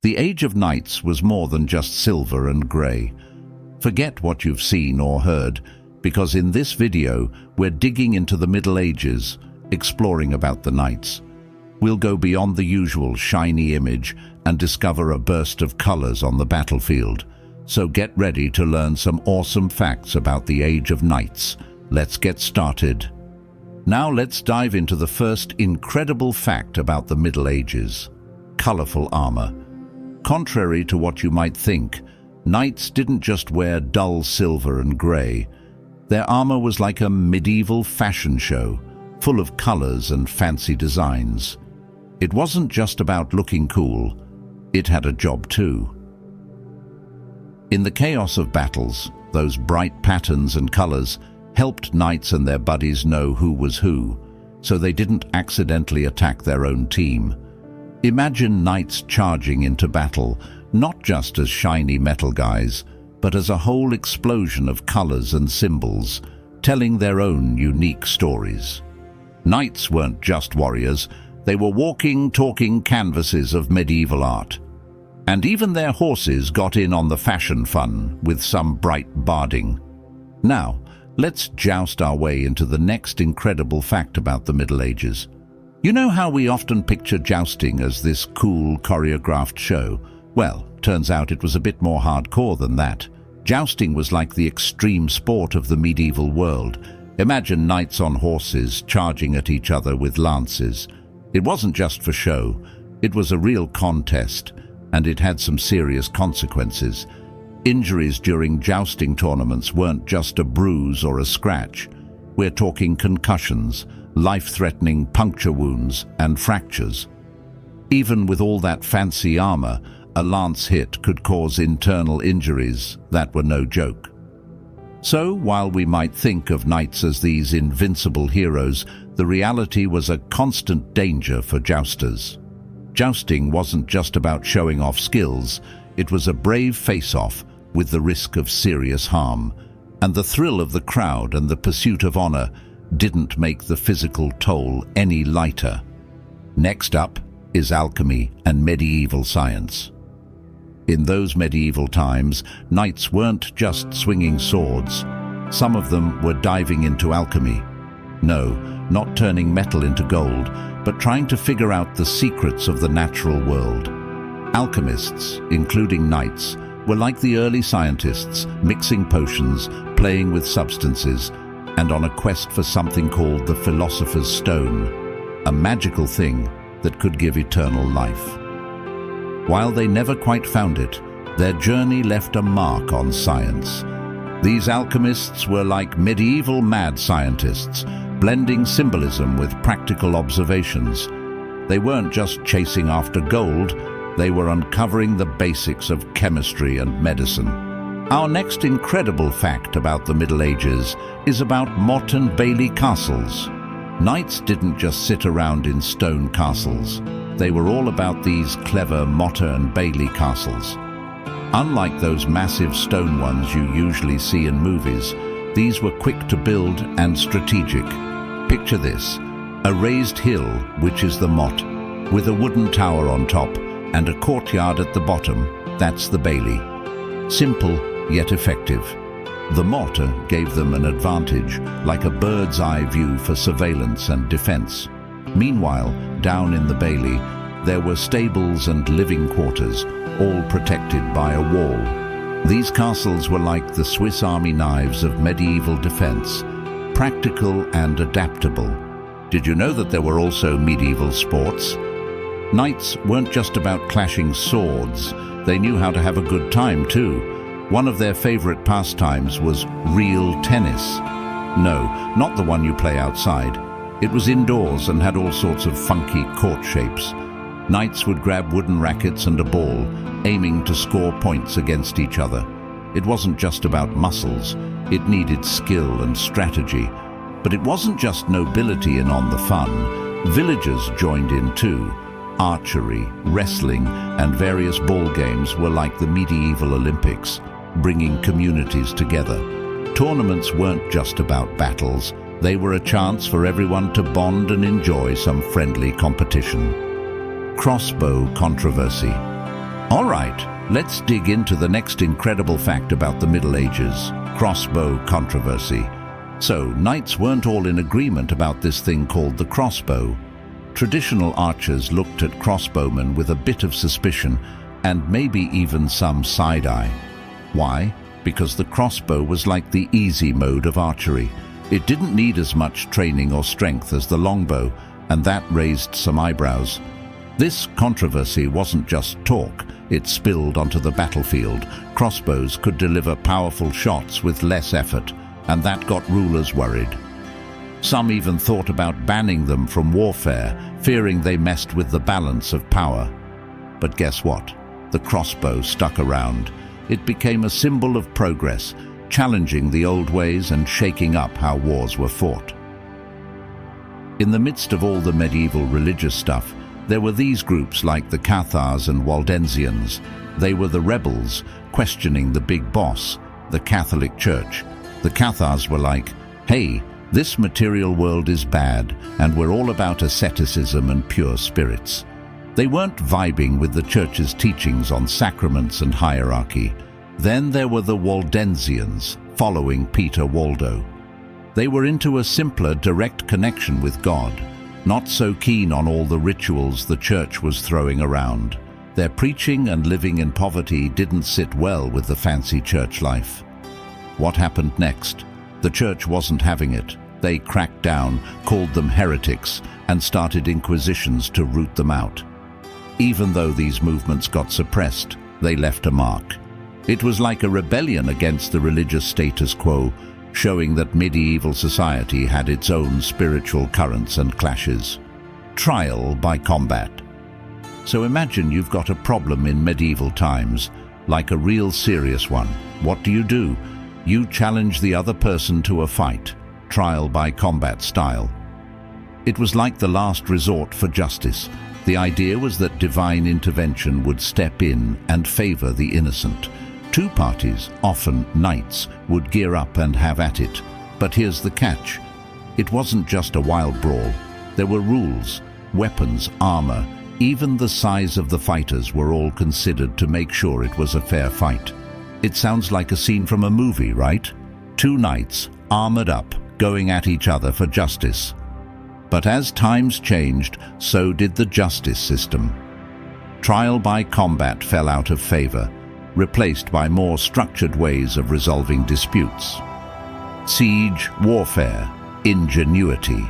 The Age of Knights was more than just silver and grey. Forget what you've seen or heard, because in this video we're digging into the Middle Ages, exploring about the knights. We'll go beyond the usual shiny image and discover a burst of colours on the battlefield. So get ready to learn some awesome facts about the Age of Knights. Let's get started. Now let's dive into the first incredible fact about the Middle Ages: colourful armour. Contrary to what you might think, knights didn't just wear dull silver and grey. Their armour was like a medieval fashion show, full of colours and fancy designs. It wasn't just about looking cool, it had a job too. In the chaos of battles, those bright patterns and colours helped knights and their buddies know who was who, so they didn't accidentally attack their own team. Imagine knights charging into battle, not just as shiny metal guys, but as a whole explosion of colours and symbols, telling their own unique stories. Knights weren't just warriors, they were walking, talking canvases of medieval art. And even their horses got in on the fashion fun with some bright barding. Now, let's joust our way into the next incredible fact about the Middle Ages. You know how we often picture jousting as this cool, choreographed show? Well, turns out it was a bit more hardcore than that. Jousting was like the extreme sport of the medieval world. Imagine knights on horses charging at each other with lances. It wasn't just for show. It was a real contest, and it had some serious consequences. Injuries during jousting tournaments weren't just a bruise or a scratch. We're talking concussions, life-threatening puncture wounds, and fractures. Even with all that fancy armor, a lance hit could cause internal injuries that were no joke. So, while we might think of knights as these invincible heroes, the reality was a constant danger for jousters. Jousting wasn't just about showing off skills, it was a brave face-off with the risk of serious harm. And the thrill of the crowd and the pursuit of honor didn't make the physical toll any lighter. Next up is alchemy and medieval science. In those medieval times, knights weren't just swinging swords. Some of them were diving into alchemy. No, not turning metal into gold, but trying to figure out the secrets of the natural world. Alchemists, including knights, were like the early scientists, mixing potions, playing with substances, and on a quest for something called the Philosopher's Stone, a magical thing that could give eternal life. While they never quite found it, their journey left a mark on science. These alchemists were like medieval mad scientists, blending symbolism with practical observations. They weren't just chasing after gold, they were uncovering the basics of chemistry and medicine. Our next incredible fact about the Middle Ages is about motte and bailey castles. Knights didn't just sit around in stone castles. They were all about these clever motte and bailey castles. Unlike those massive stone ones you usually see in movies, these were quick to build and strategic. Picture this: a raised hill, which is the motte, with a wooden tower on top and a courtyard at the bottom, that's the bailey. Simple, yet effective. The motte gave them an advantage, like a bird's eye view for surveillance and defense. Meanwhile, down in the bailey, there were stables and living quarters, all protected by a wall. These castles were like the Swiss Army knives of medieval defense, practical and adaptable. Did you know that there were also medieval sports? Knights weren't just about clashing swords, they knew how to have a good time too. One of their favorite pastimes was real tennis. No, not the one you play outside. It was indoors and had all sorts of funky court shapes. Knights would grab wooden rackets and a ball, aiming to score points against each other. It wasn't just about muscles, it needed skill and strategy. But it wasn't just nobility in on the fun. Villagers joined in too. Archery, wrestling, and various ball games were like the medieval Olympics, bringing communities together. Tournaments weren't just about battles, they were a chance for everyone to bond and enjoy some friendly competition. Crossbow controversy. All right, let's dig into the next incredible fact about the Middle Ages: crossbow controversy. So, knights weren't all in agreement about this thing called the crossbow. Traditional archers looked at crossbowmen with a bit of suspicion and maybe even some side-eye. Why? Because the crossbow was like the easy mode of archery. It didn't need as much training or strength as the longbow, and that raised some eyebrows. This controversy wasn't just talk, it spilled onto the battlefield. Crossbows could deliver powerful shots with less effort, and that got rulers worried. Some even thought about banning them from warfare, fearing they messed with the balance of power. But guess what? The crossbow stuck around. It became a symbol of progress, challenging the old ways and shaking up how wars were fought. In the midst of all the medieval religious stuff, there were these groups like the Cathars and Waldensians. They were the rebels, questioning the big boss, the Catholic Church. The Cathars were like, hey, this material world is bad, and we're all about asceticism and pure spirits. They weren't vibing with the Church's teachings on sacraments and hierarchy. Then there were the Waldensians, following Peter Waldo. They were into a simpler, direct connection with God, not so keen on all the rituals the Church was throwing around. Their preaching and living in poverty didn't sit well with the fancy church life. What happened next? The Church wasn't having it. They cracked down, called them heretics, and started inquisitions to root them out. Even though these movements got suppressed, they left a mark. It was like a rebellion against the religious status quo, showing that medieval society had its own spiritual currents and clashes. Trial by combat. So imagine you've got a problem in medieval times, like a real serious one. What do? You challenge the other person to a fight, trial by combat style. It was like the last resort for justice. The idea was that divine intervention would step in and favor the innocent. Two parties, often knights, would gear up and have at it. But here's the catch. It wasn't just a wild brawl. There were rules, weapons, armor. Even the size of the fighters were all considered to make sure it was a fair fight. It sounds like a scene from a movie, right? Two knights, armored up, going at each other for justice. But as times changed, so did the justice system. Trial by combat fell out of favor, replaced by more structured ways of resolving disputes. Siege, warfare, ingenuity.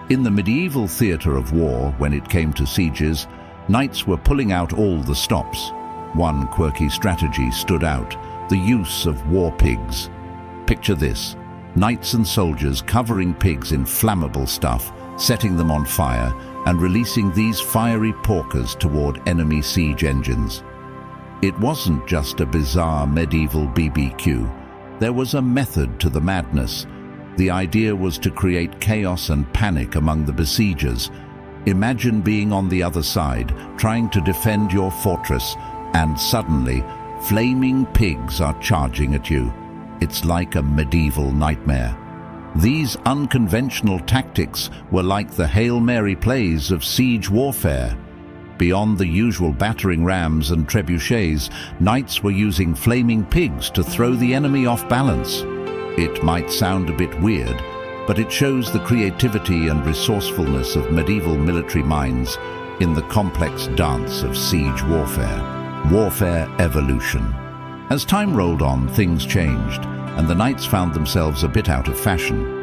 In the medieval theater of war, when it came to sieges, knights were pulling out all the stops. One quirky strategy stood out: the use of war pigs. Picture this: knights and soldiers covering pigs in flammable stuff, setting them on fire, and releasing these fiery porkers toward enemy siege engines. It wasn't just a bizarre medieval BBQ. There was a method to the madness. The idea was to create chaos and panic among the besiegers. Imagine being on the other side, trying to defend your fortress, and suddenly, flaming pigs are charging at you. It's like a medieval nightmare. These unconventional tactics were like the Hail Mary plays of siege warfare. Beyond the usual battering rams and trebuchets, knights were using flaming pigs to throw the enemy off balance. It might sound a bit weird, but it shows the creativity and resourcefulness of medieval military minds in the complex dance of siege warfare. Warfare evolution. As time rolled on, things changed, and the knights found themselves a bit out of fashion.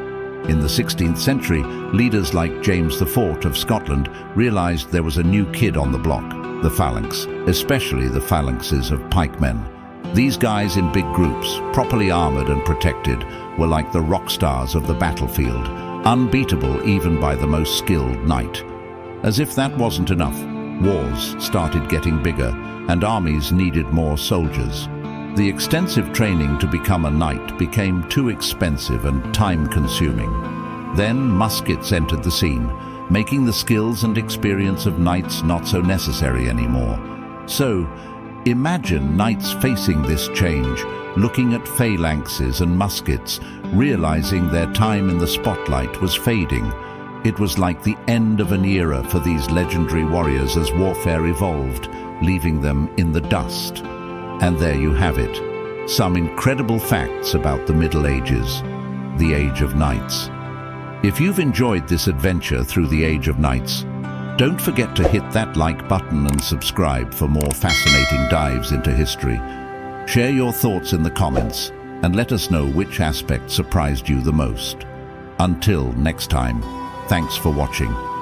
In the 16th century, leaders like James IV of Scotland realized there was a new kid on the block: the phalanx, especially the phalanxes of pikemen. These guys in big groups, properly armored and protected, were like the rock stars of the battlefield, unbeatable even by the most skilled knight. As if that wasn't enough, wars started getting bigger, and armies needed more soldiers. The extensive training to become a knight became too expensive and time-consuming. Then muskets entered the scene, making the skills and experience of knights not so necessary anymore. So, imagine knights facing this change, looking at phalanxes and muskets, realizing their time in the spotlight was fading. It was like the end of an era for these legendary warriors as warfare evolved. leaving them in the dust. And there you have it, some incredible facts about the Middle Ages, the Age of Knights. If you've enjoyed this adventure through the Age of Knights, don't forget to hit that like button and subscribe for more fascinating dives into history. Share your thoughts in the comments and let us know which aspect surprised you the most. Until next time, thanks for watching.